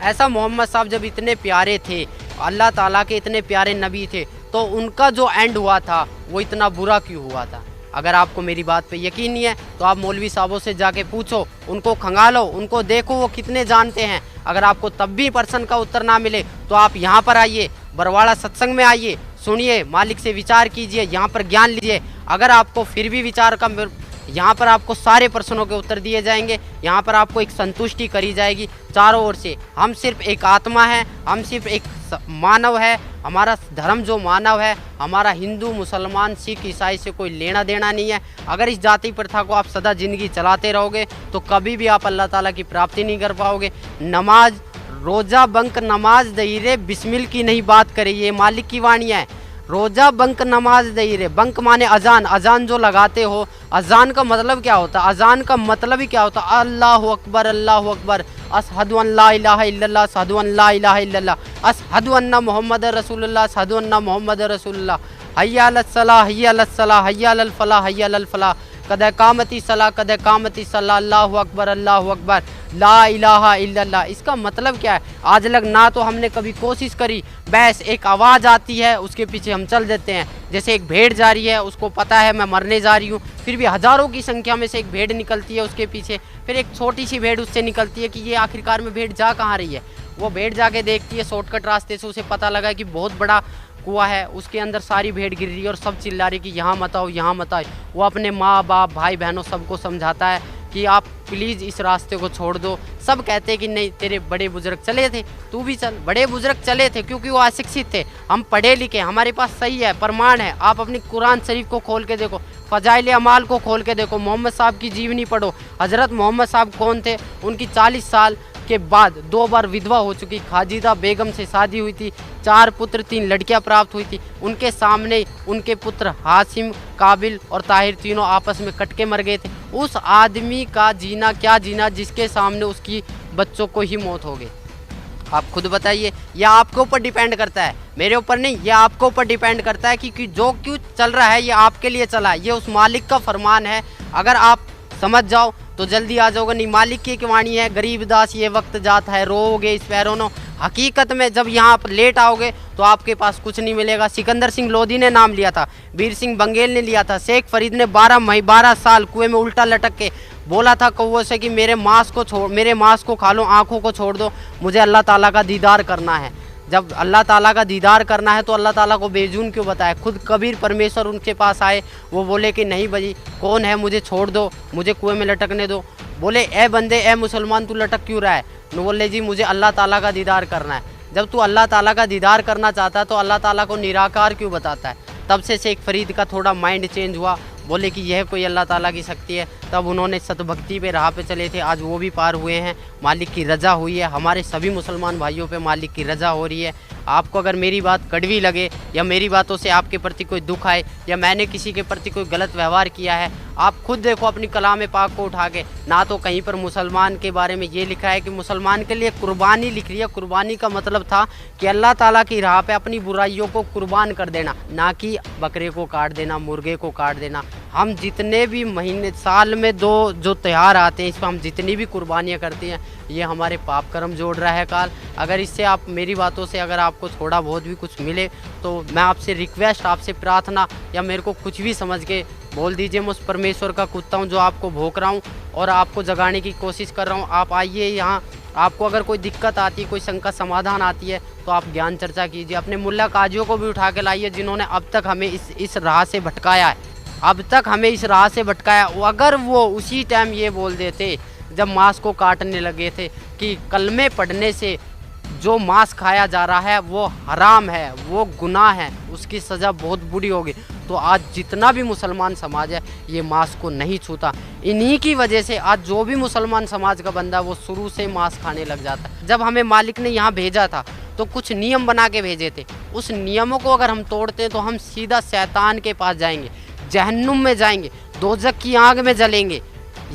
ऐसा मोहम्मद साहब जब इतने प्यारे थे, अल्लाह ताला के इतने प्यारे नबी थे, तो उनका जो एंड हुआ था वो इतना बुरा क्यों हुआ था? अगर आपको मेरी बात पे यकीन नहीं है तो आप मौलवी साहबों से जाके पूछो, उनको खंगालो, उनको देखो वो कितने जानते हैं। अगर आपको तब भी प्रश्न का उत्तर ना मिले तो आप यहाँ पर आइए, बरवाड़ा सत्संग में आइए, सुनिए, मालिक से विचार कीजिए, यहाँ पर ज्ञान लीजिए। अगर आपको फिर भी विचार का, यहाँ पर आपको सारे प्रश्नों के उत्तर दिए जाएंगे। यहाँ पर आपको एक संतुष्टि करी जाएगी चारों ओर से। हम सिर्फ एक आत्मा है, हम सिर्फ एक मानव है। हमारा धर्म जो मानव है, हमारा हिंदू, मुसलमान, सिख, ईसाई से कोई लेना देना नहीं है। अगर इस जाति प्रथा को आप सदा ज़िंदगी चलाते रहोगे तो कभी भी आप अल्लाह ताला की प्राप्ति नहीं कर पाओगे। नमाज, रोज़ा बंक नमाज दहीरे बिस्मिल की नहीं बात करें, ये मालिक की वाणियाँ है। रोज़ा बंक नमाज दहीरे, बंक माने अजान, अजान जो लगाते हो, अजान का मतलब क्या होता है? अजान का मतलब ही क्या होता है? अल्लाहु अकबर, अल्लाहु अकबर, अशहदु अन ला इलाहा इल्लल्लाह, अशहदु अन ला इलाहा इल्लल्लाह, अशहदु अन्ना मोहम्मद रसूलुल्लाह, अशहदु अन्ना मोहम्मद रसूलुल्लाह, हय्या अलस सलाह, हय्या अलस सलाह, हय्या अलल फलाह, हय्या अलल फलाह, कद कामती सलाह, कद कामती सलाह, अल्लाहु अकबर, अल्लाहु अकबर, ला इलाहा इल्लल्लाह। इसका मतलब क्या है? आज लग ना तो हमने कभी कोशिश करी, बस एक आवाज़ आती है उसके पीछे हम चल देते हैं। जैसे एक भेड़ जा रही है, उसको पता है मैं मरने जा रही हूँ, फिर भी हज़ारों की संख्या में से एक भेड़ निकलती है उसके पीछे, फिर एक छोटी सी भेड़ उससे निकलती है कि ये आखिरकार में भेड़ जा कहाँ रही है। वो भेड़ जाके देखती है शॉर्टकट रास्ते से, उसे पता लगा कि बहुत बड़ा कुआं है, उसके अंदर सारी भेड़ गिर रही है और सब चिल्ला रही कि यहाँ मत आओ, यहाँ मत आओ। वो अपने माँ बाप, भाई बहनों सबको समझाता है कि आप प्लीज़ इस रास्ते को छोड़ दो। सब कहते हैं कि नहीं, तेरे बड़े बुजुर्ग चले थे, तू भी चल। बड़े बुजुर्ग चले थे क्योंकि वो अशिक्षित थे, हम पढ़े लिखे, हमारे पास सही है, प्रमाण है। आप अपनी कुरान शरीफ को खोल के देखो, फ़ज़ाइल अमाल को खोल के देखो, मोहम्मद साहब की जीवनी पढ़ो। हज़रत मोहम्मद साहब कौन थे? उनकी 40 साल के बाद 2 बार विधवा हो चुकी खाजिदा बेगम से शादी हुई थी, 4 पुत्र 3 लड़कियां प्राप्त हुई थी। उनके सामने उनके पुत्र हाशिम, काबिल और ताहिर तीनों आपस में कट के मर गए थे। उस आदमी का जीना क्या जीना जिसके सामने उसकी बच्चों को ही मौत हो गई। आप खुद बताइए। यह आपके ऊपर डिपेंड करता है, मेरे ऊपर नहीं। ये आपके ऊपर डिपेंड करता है कि जो क्यों चल रहा है ये आपके लिए चला है, ये उस मालिक का फरमान है। अगर आप समझ जाओ तो जल्दी आ जाओगे। नहीं, मालिक की वाणी है, गरीब दास ये वक्त जाता है, रोओगे इस पैरों। हकीकत में जब यहाँ पर लेट आओगे तो आपके पास कुछ नहीं मिलेगा। सिकंदर सिंह लोधी ने नाम लिया था, वीर सिंह बंगेल ने लिया था, शेख फरीद ने 12 साल कुएं में उल्टा लटक के बोला था कौवों से कि मेरे मांस को खा लो, आँखों को छोड़ दो, मुझे अल्लाह ताला का दीदार करना है। जब अल्लाह ताला का दीदार करना है तो अल्लाह ताला को बेजून क्यों बताए? खुद कबीर परमेश्वर उनके पास आए, वो बोले कि नहीं भाई कौन है, मुझे छोड़ दो, मुझे कुएं में लटकने दो। बोले ए बंदे, ए मुसलमान, तू लटक क्यों रहा है? न बोले जी मुझे अल्लाह ताला का दीदार करना है। जब तू अल्लाह ताला का दीदार करना चाहता है तो अल्लाह ताला को निराकार क्यों बताता है? तब से शेख फरीद का थोड़ा माइंड चेंज हुआ, बोले कि यह कोई अल्लाह ताला की शक्ति है। तब उन्होंने सतभक्ति पे राह पे चले थे, आज वो भी पार हुए हैं। मालिक की रज़ा हुई है, हमारे सभी मुसलमान भाइयों पे मालिक की रज़ा हो रही है। आपको अगर मेरी बात कड़वी लगे या मेरी बातों से आपके प्रति कोई दुख आए या मैंने किसी के प्रति कोई गलत व्यवहार किया है, आप खुद देखो अपनी कलाम पाक को उठा के, ना तो कहीं पर मुसलमान के बारे में ये लिखा है कि मुसलमान के लिए कुर्बानी लिख रही है। कुर्बानी का मतलब था कि अल्लाह ताला की राह पे अपनी बुराइयों को कुर्बान कर देना, ना कि बकरे को काट देना, मुर्गे को काट देना। हम जितने भी महीने साल में दो जो त्यौहार आते हैं, इस पर हम जितनी भी कुर्बानियाँ करते हैं, ये हमारे पाप कर्म जोड़ रहा है काल। अगर इससे आप मेरी बातों से अगर आपको थोड़ा बहुत भी कुछ मिले तो मैं आपसे रिक्वेस्ट, आपसे प्रार्थना या मेरे को कुछ भी समझ के बोल दीजिए। मैं उस परमेश्वर का कुत्ता हूँ जो आपको भोंक रहा हूँ और आपको जगाने की कोशिश कर रहा हूँ। आप आइए यहाँ, आपको अगर कोई दिक्कत आती है, कोई शंका समाधान आती है तो आप ज्ञान चर्चा कीजिए। अपने मुल्ला काजियों को भी उठा के लाइए जिन्होंने अब तक हमें इस राह से भटकाया है, अब तक हमें इस राह से भटकाया। अगर वो उसी टाइम ये बोल देते जब मांस को काटने लगे थे कि कलमे पढ़ने से जो मांस खाया जा रहा है वो हराम है, वो गुनाह है, उसकी सज़ा बहुत बुरी होगी, तो आज जितना भी मुसलमान समाज है ये मांस को नहीं छूता। इन्हीं की वजह से आज जो भी मुसलमान समाज का बंदा वो शुरू से मांस खाने लग जाता है। जब हमें मालिक ने यहाँ भेजा था तो कुछ नियम बना के भेजे थे, उस नियमों को अगर हम तोड़ते हैं तो हम सीधा शैतान के पास जाएंगे, जहन्नुम में जाएंगे, दोज़ख की आग में जलेंगे।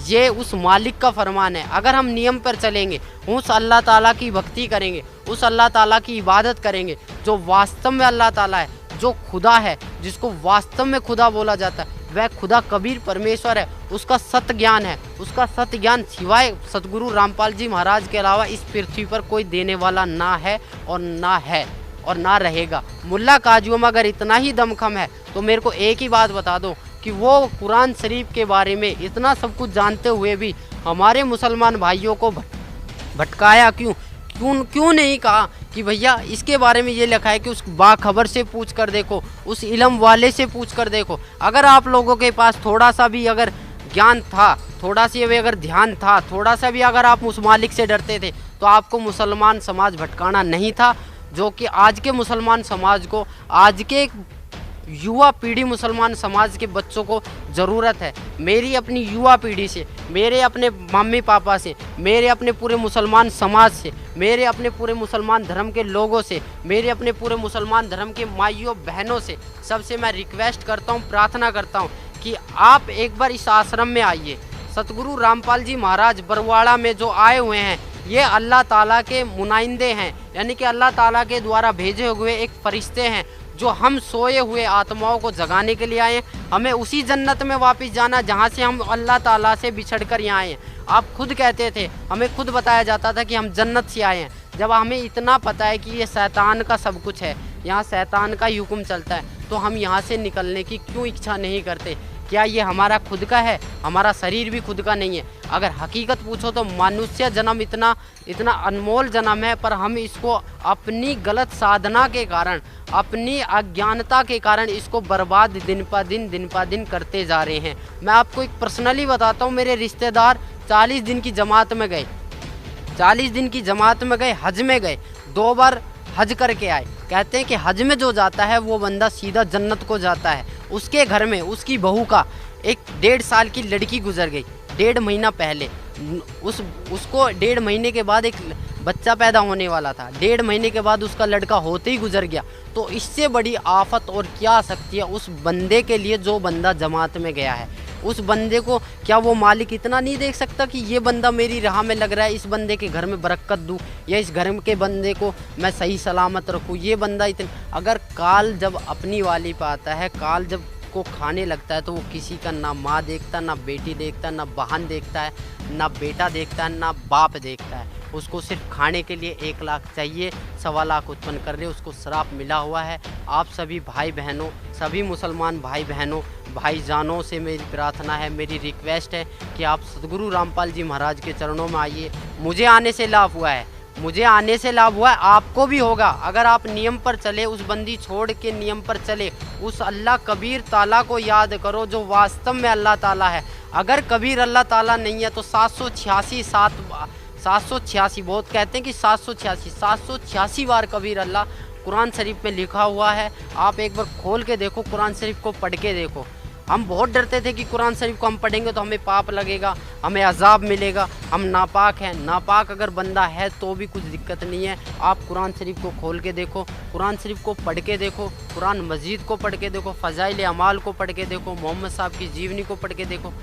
ये उस मालिक का फरमान है। अगर हम नियम पर चलेंगे, उस अल्लाह ताला की भक्ति करेंगे, उस अल्लाह ताला की इबादत करेंगे जो वास्तव में अल्लाह ताला है, जो खुदा है, जिसको वास्तव में खुदा बोला जाता है, वह खुदा कबीर परमेश्वर है, उसका सत्य ज्ञान है। उसका सत्य ज्ञान सिवाय सतगुरु रामपाल जी महाराज के अलावा इस पृथ्वी पर कोई देने वाला ना है और ना रहेगा। मुल्ला काजियों में अगर इतना ही दमखम है तो मेरे को एक ही बात बता दो कि वो कुरान शरीफ के बारे में इतना सब कुछ जानते हुए भी हमारे मुसलमान भाइयों को भटकाया क्यों नहीं कहा कि भैया इसके बारे में ये लिखा है कि उस बाखबर से पूछ कर देखो, उस इल्म वाले से पूछ कर देखो। अगर आप लोगों के पास थोड़ा सा भी अगर ज्ञान था, थोड़ा सा भी अगर ध्यान था, थोड़ा सा भी अगर आप उस मालिक से डरते थे तो आपको मुसलमान समाज भटकाना नहीं था, जो कि आज के मुसलमान समाज को, आज के युवा पीढ़ी मुसलमान समाज के बच्चों को ज़रूरत है। मेरी अपनी युवा पीढ़ी से, मेरे अपने मम्मी पापा से, मेरे अपने पूरे मुसलमान समाज से, मेरे अपने पूरे मुसलमान धर्म के लोगों से, मेरे अपने पूरे मुसलमान धर्म के माइयों बहनों से, सबसे मैं रिक्वेस्ट करता हूँ, प्रार्थना करता हूँ कि आप एक बार इस आश्रम में आइए। सतगुरु रामपाल जी महाराज बरवाड़ा में जो आए हुए हैं, ये अल्लाह ताला के मुनाइंदे हैं, यानी कि अल्लाह ताला के द्वारा भेजे हुए एक फरिश्ते हैं जो हम सोए हुए आत्माओं को जगाने के लिए आए हैं। हमें उसी जन्नत में वापस जाना जहाँ से हम अल्लाह ताला से बिछड़ कर यहाँ आए हैं। आप खुद कहते थे, हमें खुद बताया जाता था कि हम जन्नत से आए हैं। जब हमें इतना पता है कि ये शैतान का सब कुछ है, यहाँ शैतान का ही हुक्म चलता है, तो हम यहाँ से निकलने की क्यों इच्छा नहीं करते? क्या ये हमारा खुद का है? हमारा शरीर भी खुद का नहीं है। अगर हकीकत पूछो तो मनुष्य जन्म इतना अनमोल जन्म है, पर हम इसको अपनी गलत साधना के कारण, अपनी अज्ञानता के कारण इसको बर्बाद दिन पा दिन करते जा रहे हैं। मैं आपको एक पर्सनली बताता हूँ, मेरे रिश्तेदार 40 दिन की जमात में गए, 40 दिन की जमात में गए, हज में गए, 2 बार हज करके आए। कहते हैं कि हज में जो जाता है वो बंदा सीधा जन्नत को जाता है। उसके घर में उसकी बहू का एक 1.5 साल की लड़की गुजर गई, 1.5 महीना पहले। उसको 1.5 महीने के बाद एक बच्चा पैदा होने वाला था, 1.5 महीने के बाद उसका लड़का होते ही गुजर गया। तो इससे बड़ी आफत और क्या आ सकती है उस बंदे के लिए जो बंदा जमात में गया है? उस बंदे को क्या वो मालिक इतना नहीं देख सकता कि ये बंदा मेरी राह में लग रहा है, इस बंदे के घर में बरकत दूँ या इस घर के बंदे को मैं सही सलामत रखूँ? ये बंदा अगर काल जब अपनी वाली पे आता है, काल जब को खाने लगता है तो वो किसी का ना माँ देखता, ना बेटी देखता, ना बहन देखता है, ना बेटा देखता है, ना बाप देखता है। उसको सिर्फ खाने के लिए 1 लाख चाहिए, 1.25 लाख उत्पन्न कर रहे, उसको श्राप मिला हुआ है। आप सभी भाई बहनों, सभी मुसलमान भाई बहनों, भाईजानों से मेरी प्रार्थना है, मेरी रिक्वेस्ट है कि आप सतगुरु रामपाल जी महाराज के चरणों में आइए। मुझे आने से लाभ हुआ है, मुझे आने से लाभ हुआ है, आपको भी होगा अगर आप नियम पर चले, उस बंदी छोड़ के नियम पर चले, उस अल्लाह कबीर ताला को याद करो जो वास्तव में अल्लाह ताला है। अगर कबीर अल्लाह ताला नहीं है तो 786 बहुत कहते हैं कि 786 बार कबीर अल्लाह कुरान शरीफ में लिखा हुआ है। आप एक बार खोल के देखो, कुरान शरीफ को पढ़ के देखो। हम बहुत डरते थे कि कुरान शरीफ को हम पढ़ेंगे तो हमें पाप लगेगा, हमें अजाब मिलेगा, हम नापाक हैं। नापाक अगर बंदा है तो भी कुछ दिक्कत नहीं है। आप कुरान शरीफ को खोल के देखो, कुरान शरीफ को पढ़ के देखो, कुरान मजीद को पढ़ के देखो, फ़ज़ाइल अमाल को पढ़ के देखो, मोहम्मद साहब की जीवनी को पढ़ के देखो,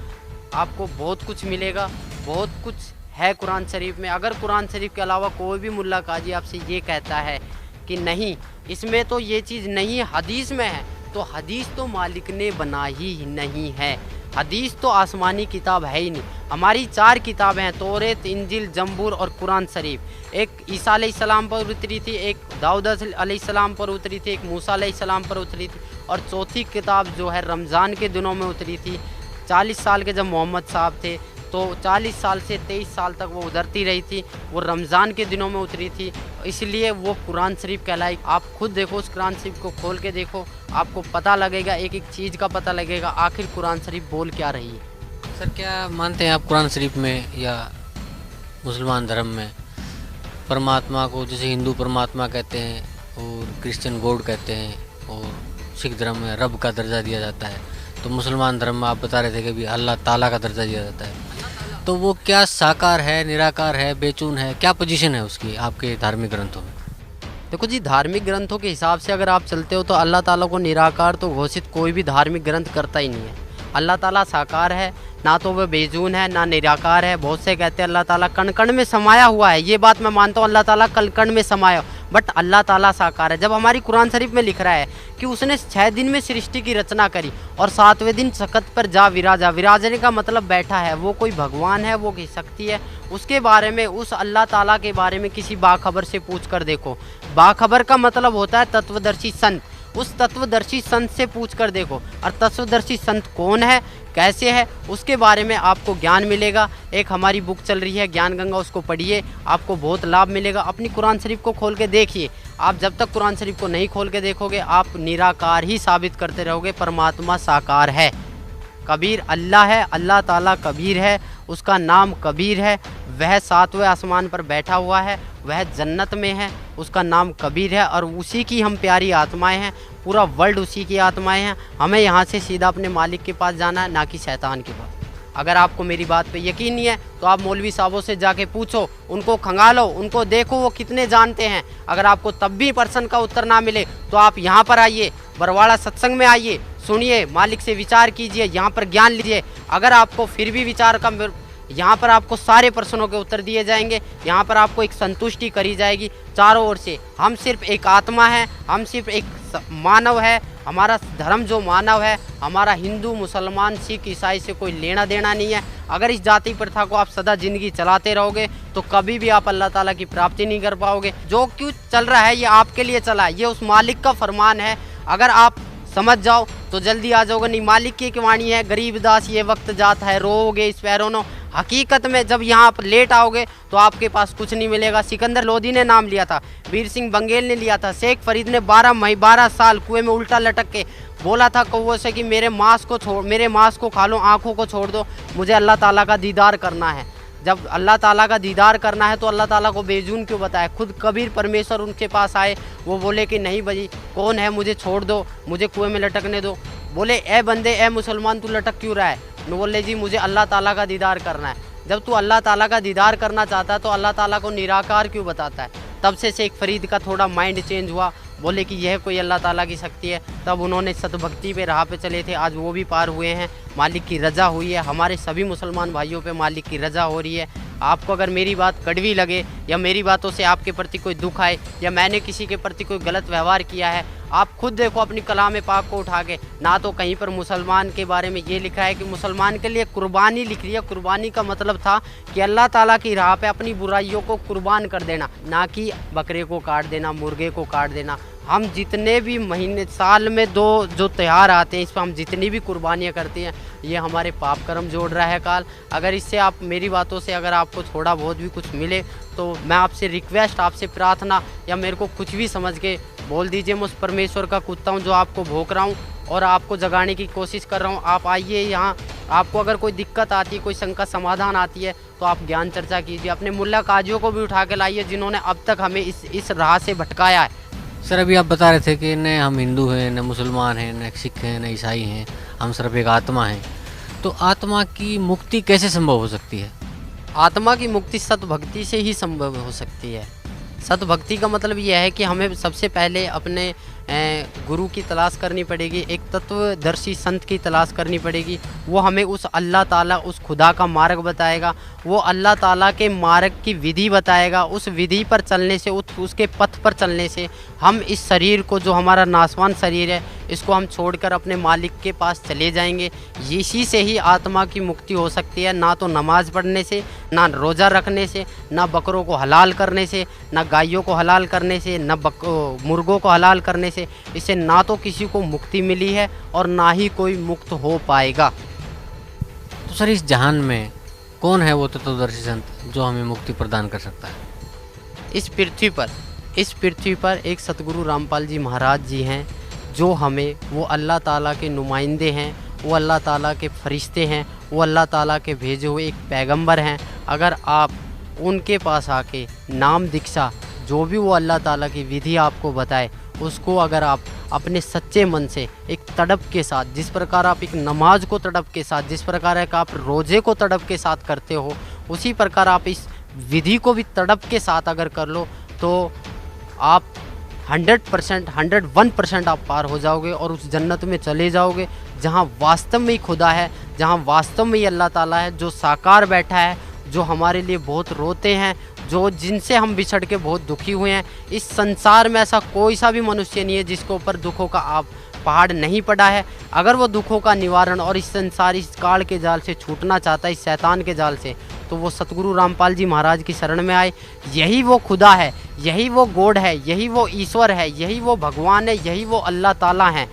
आपको बहुत कुछ मिलेगा। बहुत कुछ है कुरान शरीफ में। अगर कुरान शरीफ के अलावा कोई भी मुल्ला काजी आपसे ये कहता है कि नहीं इसमें तो ये चीज़ नहीं है, हदीस में है, तो हदीस तो मालिक ने बनाई ही नहीं है। हदीस तो आसमानी किताब है ही नहीं। हमारी 4 किताबें हैं, तौरेत, इंजिल, जंबूर और कुरान शरीफ। एक ईसा अलैहिस्सलाम पर उतरी थी, एक दाऊद अलैहिस्सलाम पर उतरी थी, एक मूसा अलैहिस्सलाम पर उतरी थी, और चौथी किताब जो है रमज़ान के दिनों में उतरी थी। 40 साल के जब मोहम्मद साहब थे तो 40 साल से 23 साल तक वो उतरती रही थी, वो रमज़ान के दिनों में उतरी थी, इसलिए वो कुरान शरीफ कहलाई। आप खुद देखो, उस कुरान शरीफ को खोल के देखो, आपको पता लगेगा, एक एक चीज़ का पता लगेगा आखिर कुरान शरीफ बोल क्या रही है।
सर क्या मानते हैं आप कुरान शरीफ में या मुसलमान धर्म में परमात्मा को, जैसे हिंदू परमात्मा कहते हैं और क्रिश्चियन गॉड कहते हैं, और सिख धर्म में रब का दर्जा दिया जाता है, तो मुसलमान धर्म में आप बता रहे थे कि भी अल्लाह ताला का दर्जा दिया जाता है, तो वो क्या साकार है, निराकार है, बेचून है, क्या पोजीशन है उसकी आपके धार्मिक ग्रंथों में?
देखो जी, धार्मिक ग्रंथों के हिसाब से अगर आप चलते हो तो अल्लाह ताला को निराकार तो घोषित कोई भी धार्मिक ग्रंथ करता ही नहीं है। अल्लाह ताला साकार है, ना तो वह बेजून है ना निराकार है। बहुत से कहते हैं अल्लाह ताला कण कण में समाया हुआ है, ये बात मैं मानता हूँ, अल्लाह ताला कण कण में समाया, बट अल्लाह ताला साकार है। जब हमारी कुरान शरीफ में लिख रहा है कि उसने 6 दिन में सृष्टि की रचना करी और 7वें दिन सखत पर जा विराजा, विराजने का मतलब बैठा है, वो कोई भगवान है, वो कोई शक्ति है, उसके बारे में, उस अल्लाह ताला के बारे में किसी बाखबर से पूछ कर देखो। बाखबर का मतलब होता है तत्वदर्शी संत, उस तत्वदर्शी संत से पूछ कर देखो, और तत्वदर्शी संत कौन है, कैसे है, उसके बारे में आपको ज्ञान मिलेगा। एक हमारी बुक चल रही है ज्ञान गंगा, उसको पढ़िए, आपको बहुत लाभ मिलेगा। अपनी कुरान शरीफ को खोल के देखिए, आप जब तक कुरान शरीफ को नहीं खोल के देखोगे आप निराकार ही साबित करते रहोगे। परमात्मा साकार है, कबीर अल्लाह है, अल्लाह ताला कबीर है, उसका नाम कबीर है, वह 7वें आसमान पर बैठा हुआ है, वह जन्नत में है, उसका नाम कबीर है, और उसी की हम प्यारी आत्माएं हैं, पूरा वर्ल्ड उसी की आत्माएं हैं। हमें यहाँ से सीधा अपने मालिक के पास जाना है, ना कि शैतान के पास। अगर आपको मेरी बात पे यकीन नहीं है तो आप मौलवी साहबों से जाके पूछो, उनको खंगालो, उनको देखो वो कितने जानते हैं। अगर आपको तब भी प्रश्न का उत्तर ना मिले तो आप यहाँ पर आइए, बरवाड़ा सत्संग में आइए, सुनिए, मालिक से विचार कीजिए, यहाँ पर ज्ञान लीजिए। अगर आपको फिर भी विचार का, यहाँ पर आपको सारे प्रश्नों के उत्तर दिए जाएंगे, यहाँ पर आपको एक संतुष्टि करी जाएगी चारों ओर से। हम सिर्फ एक आत्मा है, हम सिर्फ एक मानव है, हमारा धर्म जो मानव है, हमारा हिंदू, मुसलमान, सिख, ईसाई से कोई लेना देना नहीं है। अगर इस जाति प्रथा को आप सदा ज़िंदगी चलाते रहोगे तो कभी भी आप अल्लाह ताला की प्राप्ति नहीं कर पाओगे। जो क्यों चल रहा है ये आपके लिए चला है, ये उस मालिक का फरमान है। अगर आप समझ जाओ तो जल्दी आ जाओगे, नहीं मालिक की एक वाणी है, गरीब दास ये वक्त जात है, रोओगे इस पैरों। हकीकत में जब यहाँ पर लेट आओगे तो आपके पास कुछ नहीं मिलेगा। सिकंदर लोधी ने नाम लिया था, वीर सिंह बंगेल ने लिया था, शेख फरीद ने 12 साल कुएं में उल्टा लटक के बोला था कौवे से कि मेरे मांस को खा लो, आँखों को छोड़ दो, मुझे अल्लाह ताला का दीदार करना है। जब अल्लाह ताला का दीदार करना है तो अल्लाह ताला को बेजून क्यों बताए? खुद कबीर परमेश्वर उनके पास आए, वो बोले कि नहीं भाई कौन है, मुझे छोड़ दो, मुझे कुएं में लटकने दो। बोले ए बंदे, ए मुसलमान, तू लटक क्यों रहा है? बोले जी मुझे अल्लाह ताला का दीदार करना है। जब तू अल्लाह ताला का दीदार करना चाहता है तो अल्लाह ताला को निराकार क्यों बताता है? तब से शेख फरीद का थोड़ा माइंड चेंज हुआ, बोले कि यह कोई अल्लाह ताला की शक्ति है। तब उन्होंने सतभक्ति पे राह पे चले थे, आज वो भी पार हुए हैं, मालिक की रज़ा हुई है। हमारे सभी मुसलमान भाइयों पे मालिक की रज़ा हो रही है। आपको अगर मेरी बात कड़वी लगे या मेरी बातों से आपके प्रति कोई दुख आए या मैंने किसी के प्रति कोई गलत व्यवहार किया है, आप खुद देखो अपनी कलाम पाक को उठा के, ना तो कहीं पर मुसलमान के बारे में ये लिखा है कि मुसलमान के लिए कुर्बानी लिख रही है। कुर्बानी का मतलब था कि अल्लाह ताला की राह पे अपनी बुराइयों को कुर्बान कर देना, ना कि बकरे को काट देना, मुर्गे को काट देना। हम जितने भी महीने साल में 2 जो त्यौहार आते हैं, इस पर हम जितनी भी कुर्बानियाँ करते हैं, ये हमारे पाप कर्म जोड़ रहा है काल। अगर इससे आप मेरी बातों से अगर आपको थोड़ा बहुत भी कुछ मिले तो मैं आपसे रिक्वेस्ट, आपसे प्रार्थना, या मेरे को कुछ भी समझ के बोल दीजिए, मैं उस परमेश्वर का कुत्ता हूँ जो आपको भोंक रहा हूँ और आपको जगाने की कोशिश कर रहा हूँ। आप आइए यहाँ, आपको अगर कोई दिक्कत आती है, कोई शंका समाधान आती है तो आप ज्ञान चर्चा कीजिए। अपने मुल्ला काजियों को भी उठा के लाइए जिन्होंने अब तक हमें इस राह से भटकाया है।
सर अभी आप बता रहे थे कि न हम हिंदू हैं, न मुसलमान हैं, न सिख हैं, न ईसाई हैं, हम सिर्फ एक आत्मा हैं। तो आत्मा की मुक्ति कैसे संभव हो सकती है?
आत्मा की मुक्ति सतभक्ति से ही संभव हो सकती है। सतभक्ति का मतलब यह है कि हमें सबसे पहले अपने गुरु की तलाश करनी पड़ेगी, एक तत्वदर्शी संत की तलाश करनी पड़ेगी। वो हमें उस अल्लाह ताला, उस खुदा का मार्ग बताएगा, वो अल्लाह ताला के मार्ग की विधि बताएगा। उस विधि पर चलने से, उसके पथ पर चलने से हम इस शरीर को, जो हमारा नासवान शरीर है, इसको हम छोड़कर अपने मालिक के पास चले जाएंगे। इसी से ही आत्मा की मुक्ति हो सकती है, ना तो नमाज पढ़ने से, ना रोज़ा रखने से, ना बकरों को हलाल करने से, ना गायों को हलाल करने से, ना मुर्गों को हलाल करने से। इससे ना तो किसी को मुक्ति मिली है और ना ही कोई मुक्त हो पाएगा।
तो सर इस जहान में कौन है वो तत्वदर्शी संत जो हमें मुक्ति प्रदान कर सकता है?
इस पृथ्वी पर एक सतगुरु रामपाल जी महाराज जी हैं, जो हमें, वो अल्लाह ताला के नुमाइंदे हैं, वो अल्लाह ताला के फरिश्ते हैं, वो अल्लाह ताला के भेजे हुए एक पैगंबर हैं। अगर आप उनके पास आके नाम दीक्षा, जो भी वो अल्लाह ताला की विधि आपको बताए, उसको अगर आप अपने सच्चे मन से एक तड़प के साथ, जिस प्रकार आप एक नमाज को तड़प के साथ, जिस प्रकार एक आप रोज़े को तड़प के साथ करते हो, उसी प्रकार आप इस विधि को भी तड़प के साथ अगर कर लो, तो आप 100%, 101% आप पार हो जाओगे और उस जन्नत में चले जाओगे, जहाँ वास्तव में ही खुदा है, जहाँ वास्तव में ही अल्लाह ताला है, जो साकार बैठा है, जो हमारे लिए बहुत रोते हैं, जो जिनसे हम बिछड़ के बहुत दुखी हुए हैं। इस संसार में ऐसा कोई सा भी मनुष्य नहीं है जिसके ऊपर दुखों का आप पहाड़ नहीं पड़ा है। अगर वो दुखों का निवारण और इस संसार, इस काल के जाल से छूटना चाहता है, इस शैतान के जाल से, तो वो सतगुरु रामपाल जी महाराज की शरण में आए। यही वो खुदा है, यही वो गॉड है, यही वो ईश्वर है, यही वो भगवान है, यही वो अल्लाह ताला हैं,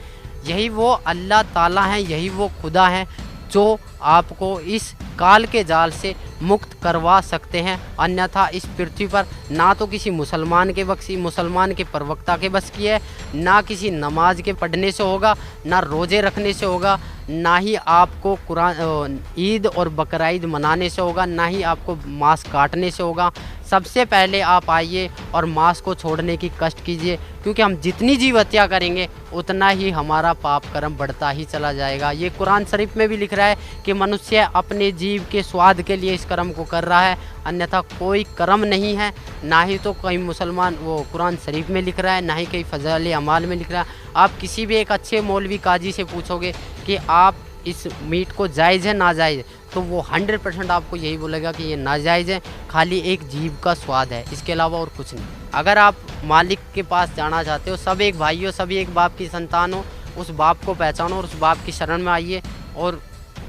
यही वो अल्लाह ताला हैं, यही वो खुदा हैं, जो आपको इस काल के जाल से मुक्त करवा सकते हैं। अन्यथा इस पृथ्वी पर ना तो किसी मुसलमान के प्रवक्ता के बस की है, ना किसी नमाज के पढ़ने से होगा, ना रोज़े रखने से होगा, ना ही आपको कुरान, ईद और बकरीद मनाने से होगा, ना ही आपको मांस काटने से होगा। सबसे पहले आप आइए और मांस को छोड़ने की कष्ट कीजिए, क्योंकि हम जितनी जीव हत्या करेंगे उतना ही हमारा पाप कर्म बढ़ता ही चला जाएगा। ये कुरान शरीफ में भी लिख रहा है कि मनुष्य अपने जीव के स्वाद के लिए इस कर्म को कर रहा है, अन्यथा कोई कर्म नहीं है। ना ही तो कहीं मुसलमान वो कुरान शरीफ में लिख रहा है, ना ही कहीं फज़ाइल अमाल में लिख रहा है। आप किसी भी एक अच्छे मौलवी काजी से पूछोगे कि आप इस मीट को जायज़ है नाजायज़, तो वो 100% आपको यही बोलेगा कि ये नाजायज़ है, खाली एक जीव का स्वाद है, इसके अलावा और कुछ नहीं। अगर आप मालिक के पास जाना चाहते हो, सब एक भाई हो, सभी एक बाप की संतान हो, उस बाप को पहचानो और उस बाप की शरण में आइए। और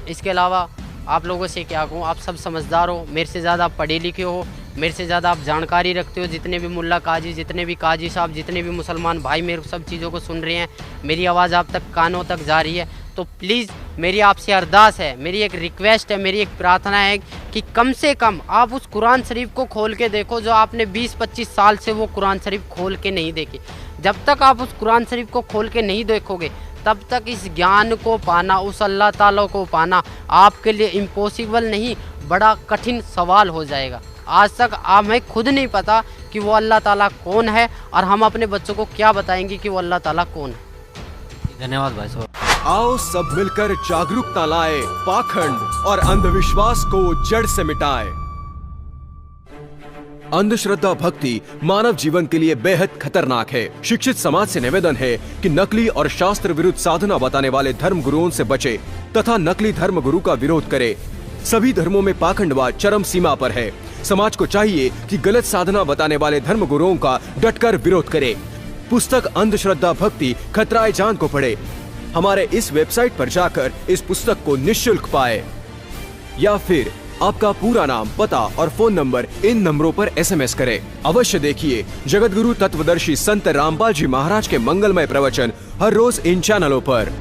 इसके अलावा आप लोगों से क्या कहूँ, आप सब समझदार हो, मेरे से ज़्यादा आप पढ़े लिखे हो, मेरे से ज़्यादा आप जानकारी रखते हो। जितने भी मुल्ला काजी, जितने भी काजी साहब, जितने भी मुसलमान भाई मेरे सब चीज़ों को सुन रहे हैं, मेरी आवाज़ आप तक कानों तक जा रही है, तो प्लीज़ मेरी आपसे अरदास है, मेरी एक रिक्वेस्ट है, मेरी एक प्रार्थना है कि कम से कम आप उस कुरान शरीफ को खोल के देखो, जो आपने 20-25 साल से वो कुरान शरीफ खोल के नहीं देखी। जब तक आप उस कुरान शरीफ को खोल के नहीं देखोगे, तब तक इस ज्ञान को पाना, उस अल्लाह ताला को पाना आपके लिए इम्पॉसिबल नहीं, बड़ा कठिन सवाल हो जाएगा। आज तक हमें खुद नहीं पता कि वो अल्लाह ताला कौन है, और हम अपने बच्चों को क्या बताएंगे कि वो अल्लाह ताला कौन है।
धन्यवाद भाई साहब।
आओ सब मिलकर जागरूकता लाए, पाखंड और अंधविश्वास को जड़ से मिटाए। अंधश्रद्धा भक्ति मानव जीवन के लिए बेहद खतरनाक है। शिक्षित समाज से निवेदन है कि नकली और शास्त्र विरुद्ध साधना बताने वाले धर्म गुरुओं से बचे तथा नकली धर्म गुरु का विरोध करे। सभी धर्मों में पाखंडवाद चरम सीमा पर है। समाज को चाहिए कि गलत साधना बताने वाले धर्म गुरुओं का डटकर विरोध करे। पुस्तक अंधश्रद्धा भक्ति खतराए जान को पढ़े। हमारे इस वेबसाइट पर जाकर इस पुस्तक को निःशुल्क पाए, या फिर आपका पूरा नाम, पता और फोन नंबर इन नंबरों पर SMS करें। अवश्य देखिए जगत गुरु तत्वदर्शी संत रामपाल जी महाराज के मंगलमय प्रवचन हर रोज इन चैनलों पर।